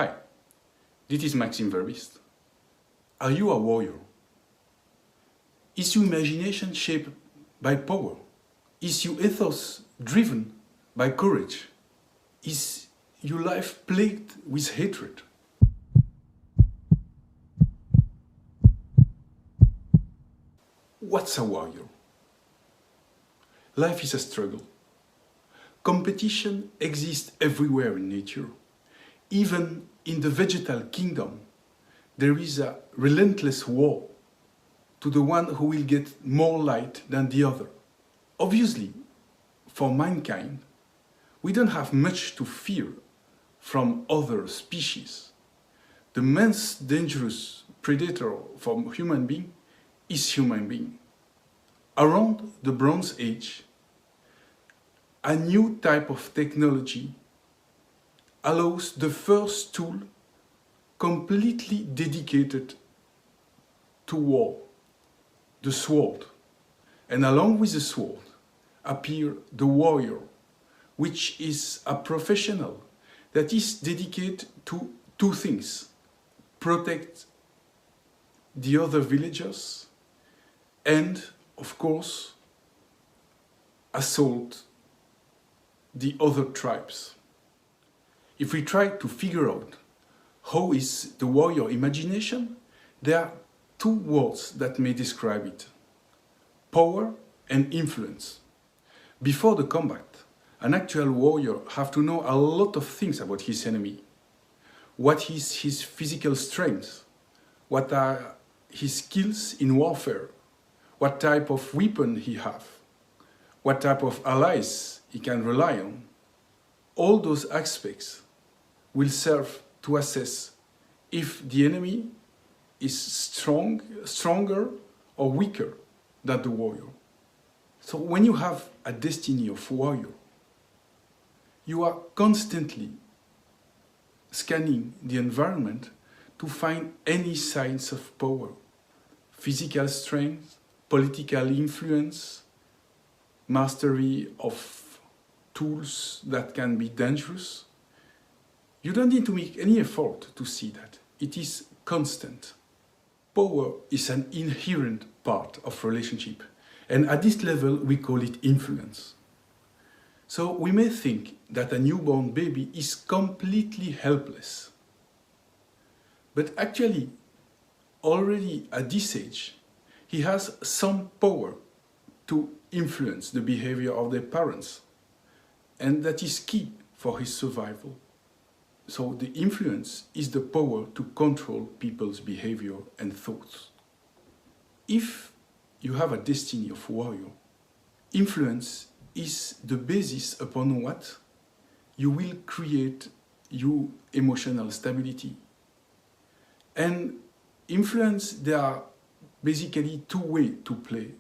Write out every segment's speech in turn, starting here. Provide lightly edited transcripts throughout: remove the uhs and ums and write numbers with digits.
Hi, this is Maxime Verbist. Are you a warrior? Is your imagination shaped by power? Is your ethos driven by courage? Is your life plagued with hatred? What's a warrior? Life is a struggle. Competition exists everywhere in nature. Even in the vegetal kingdom, there is a relentless war to the one who will get more light than the other. Obviously, for mankind, we don't have much to fear from other species. The most dangerous predator for human being is human being. Around the Bronze Age, a new type of technology allows the first tool completely dedicated to war, the sword. And along with the sword appear the warrior, which is a professional that is dedicated to two things: protect the other villagers and, of course, assault the other tribes. If we try to figure out how is the warrior imagination, there are two words that may describe it: power and influence. Before the combat, an actual warrior has to know a lot of things about his enemy. What is his physical strength? What are his skills in warfare? What type of weapon he has? What type of allies he can rely on? All those aspects will serve to assess if the enemy is stronger or weaker than the warrior. So when you have a destiny of warrior, you are constantly scanning the environment to find any signs of power: physical strength, political influence, mastery of tools that can be dangerous. You don't need to make any effort to see that. It is constant. Power is an inherent part of relationship, and at this level we call it influence. So we may think that a newborn baby is completely helpless. But actually, already at this age, he has some power to influence the behavior of their parents, and that is key for his survival. So the influence is the power to control people's behavior and thoughts. If you have a destiny of warrior, influence is the basis upon what you will create your emotional stability. And influence, there are basically two ways to play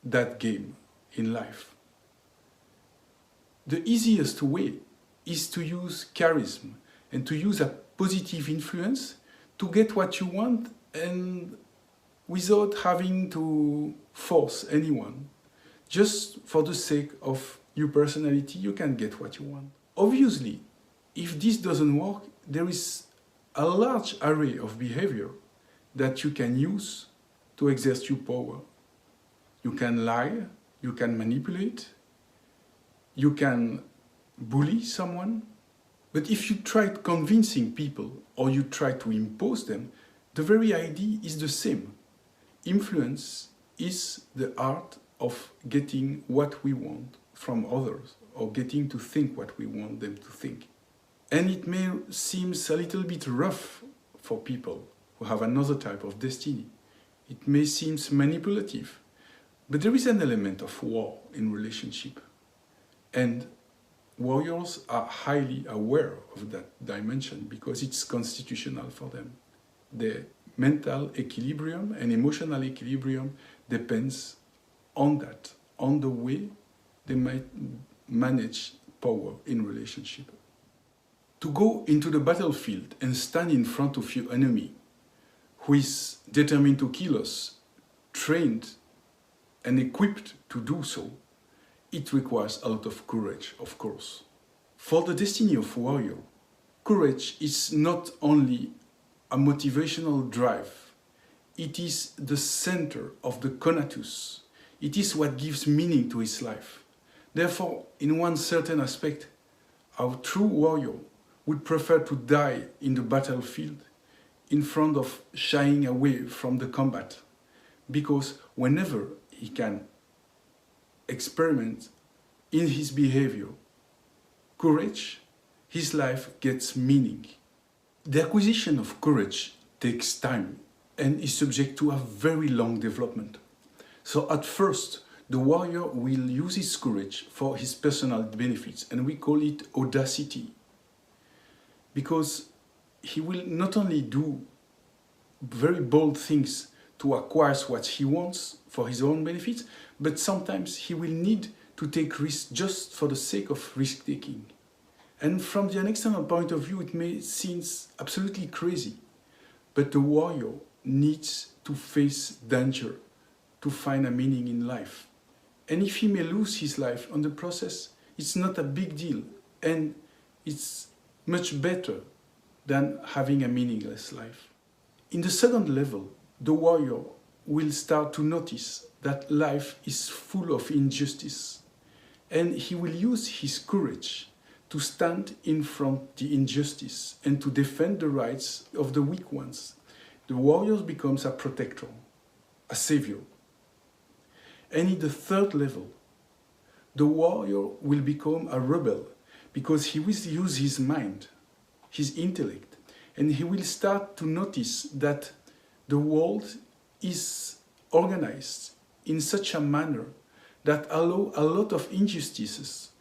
that game in life. The easiest way is to use charisma and to use a positive influence to get what you want, and without having to force anyone. Just for the sake of your personality, you can get what you want. Obviously, if this doesn't work, there is a large array of behavior that you can use to exert your power. You can lie, you can manipulate, you can bully someone. But if you try convincing people or you try to impose them, the very idea is the same. Influence is the art of getting what we want from others, or getting to think what we want them to think. And it may seem a little bit rough for people who have another type of destiny. It may seem manipulative, but there is an element of war in relationship. And warriors are highly aware of that dimension because it's constitutional for them. Their mental equilibrium and emotional equilibrium depends on that, on the way they might manage power in relationship. To go into the battlefield and stand in front of your enemy, who is determined to kill us, trained and equipped to do so, it requires a lot of courage, of course. For the destiny of warrior, courage is not only a motivational drive, it is the center of the conatus. It is what gives meaning to his life. Therefore, in one certain aspect, our true warrior would prefer to die in the battlefield in front of shying away from the combat, because whenever he can experiment in his behavior courage, his life gets meaning. The acquisition of courage takes time and is subject to a very long development. So at first, the warrior will use his courage for his personal benefits, and we call it audacity. Because he will not only do very bold things to acquire what he wants for his own benefits, but sometimes he will need to take risks just for the sake of risk-taking. And from the external point of view, it may seem absolutely crazy, but the warrior needs to face danger to find a meaning in life. And if he may lose his life on the process, it's not a big deal, and it's much better than having a meaningless life. In the second level, the warrior will start to notice that life is full of injustice, and he will use his courage to stand in front of the injustice and to defend the rights of the weak ones. The warrior becomes a protector, a savior. And in the third level, the warrior will become a rebel because he will use his mind, his intellect, and he will start to notice that the world is organized in such a manner that allow a lot of injustices,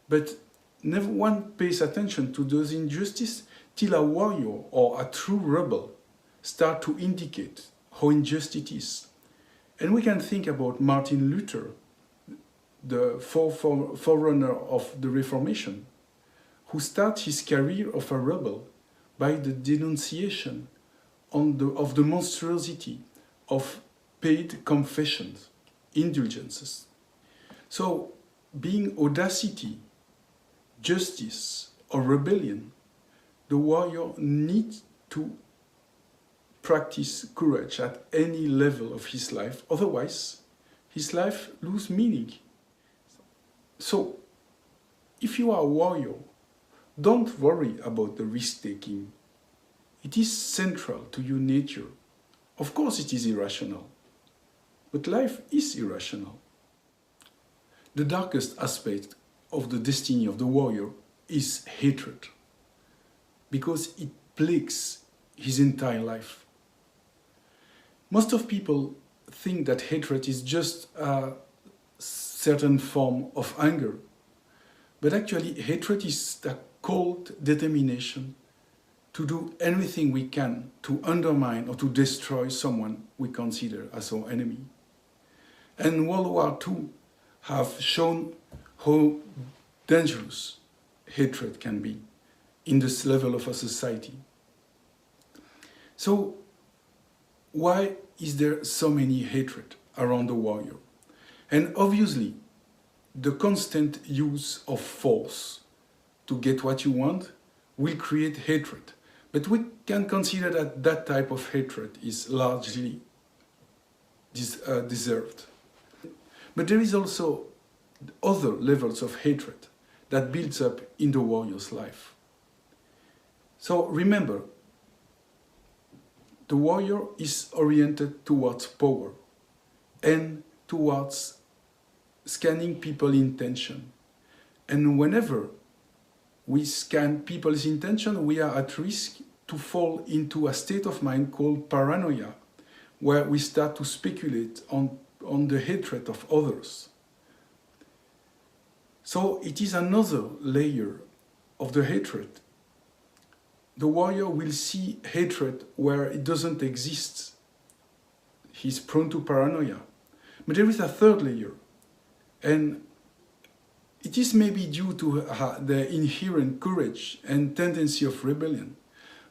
but never one pays attention to those injustices till a warrior or a true rebel start to indicate how unjust it is. And we can think about Martin Luther, the forerunner of the Reformation, who started his career of a rebel by the denunciation of the monstrosity of paid confessions, indulgences. So, being audacity, justice, or rebellion, the warrior needs to practice courage at any level of his life, otherwise his life loses meaning. So, if you are a warrior, don't worry about the risk-taking. It is central to your nature. Of course it is irrational, but life is irrational. The darkest aspect of the destiny of the warrior is hatred, because it plagues his entire life. Most of people think that hatred is just a certain form of anger, but actually hatred is a cold determination to do everything we can to undermine or to destroy someone we consider as our enemy. And World War II have shown how dangerous hatred can be in this level of a society. So, why is there so many hatred around the warrior? And obviously, the constant use of force to get what you want will create hatred. But we can consider that that type of hatred is largely deserved. But there is also other levels of hatred that builds up in the warrior's life. So remember, the warrior is oriented towards power and towards scanning people's intention. And whenever we scan people's intention, we are at risk to fall into a state of mind called paranoia, where we start to speculate on the hatred of others. So it is another layer of the hatred. The warrior will see hatred where it doesn't exist. He's prone to paranoia. But there is a third layer, and it is maybe due to the inherent courage and tendency of rebellion,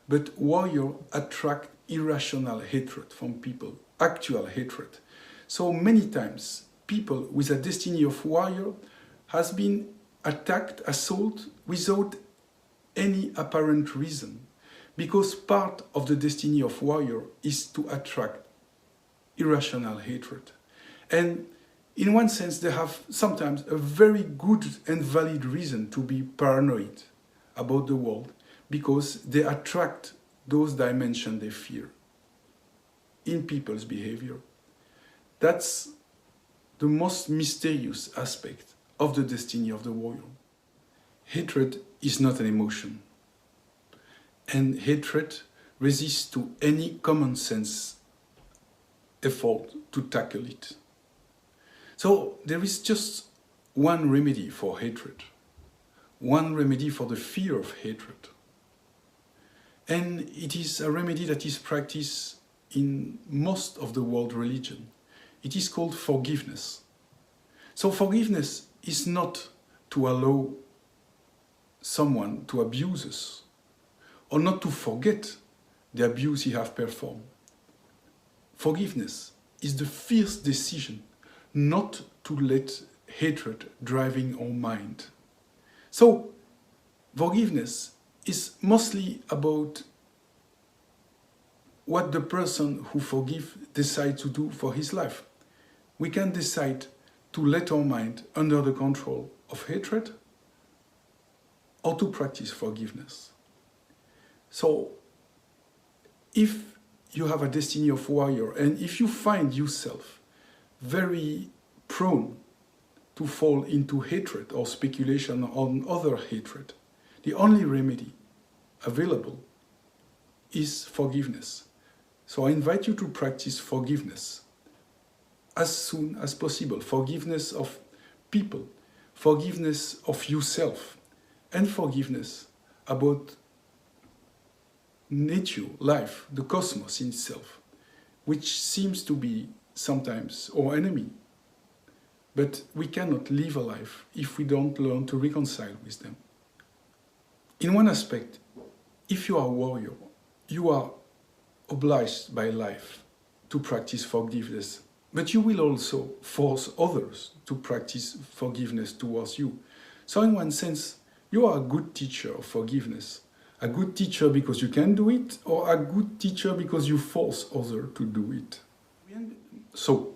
but warriors attract irrational hatred from people, actual hatred. So many times, people with a destiny of warrior has been attacked, assaulted, without any apparent reason, because part of the destiny of warrior is to attract irrational hatred. And in one sense, they have sometimes a very good and valid reason to be paranoid about the world, because they attract those dimensions they fear in people's behavior. That's the most mysterious aspect of the destiny of the warrior. Hatred is not an emotion, and hatred resists to any common sense effort to tackle it. So there is just one remedy for hatred, one remedy for the fear of hatred. And it is a remedy that is practiced in most of the world religion. It is called forgiveness. So forgiveness is not to allow someone to abuse us, or not to forget the abuse he has performed. Forgiveness is the fierce decision not to let hatred driving our mind. So forgiveness is mostly about what the person who forgives decides to do for his life. We can decide to let our mind under the control of hatred, or to practice forgiveness. So, if you have a destiny of warrior, and if you find yourself very prone to fall into hatred or speculation on other hatred, the only remedy available is forgiveness. So I invite you to practice forgiveness as soon as possible. Forgiveness of people, forgiveness of yourself, and forgiveness about nature, life, the cosmos in itself, which seems to be sometimes our enemy. But we cannot live a life if we don't learn to reconcile with them. In one aspect, if you are a warrior, you are obliged by life to practice forgiveness, but you will also force others to practice forgiveness towards you. So in one sense, you are a good teacher of forgiveness. A good teacher because you can do it, or a good teacher because you force others to do it. So,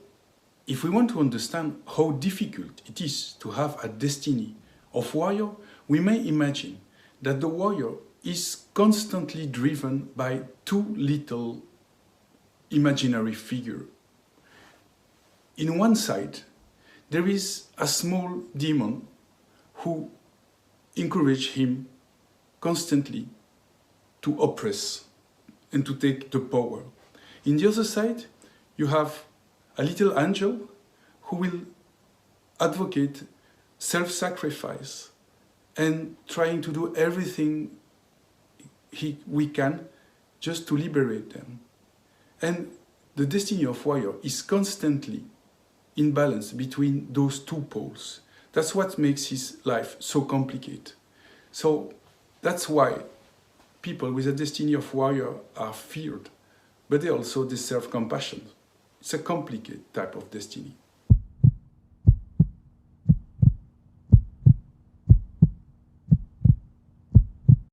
if we want to understand how difficult it is to have a destiny of warrior, we may imagine that the warrior is constantly driven by two little imaginary figures. In one side, there is a small demon who encourages him constantly to oppress and to take the power. In the other side, you have a little angel who will advocate self-sacrifice and trying to do everything we can just to liberate them. And the destiny of warrior is constantly in balance between those two poles. That's what makes his life so complicated. So that's why people with a destiny of warrior are feared, but they also deserve compassion. It's a complicated type of destiny.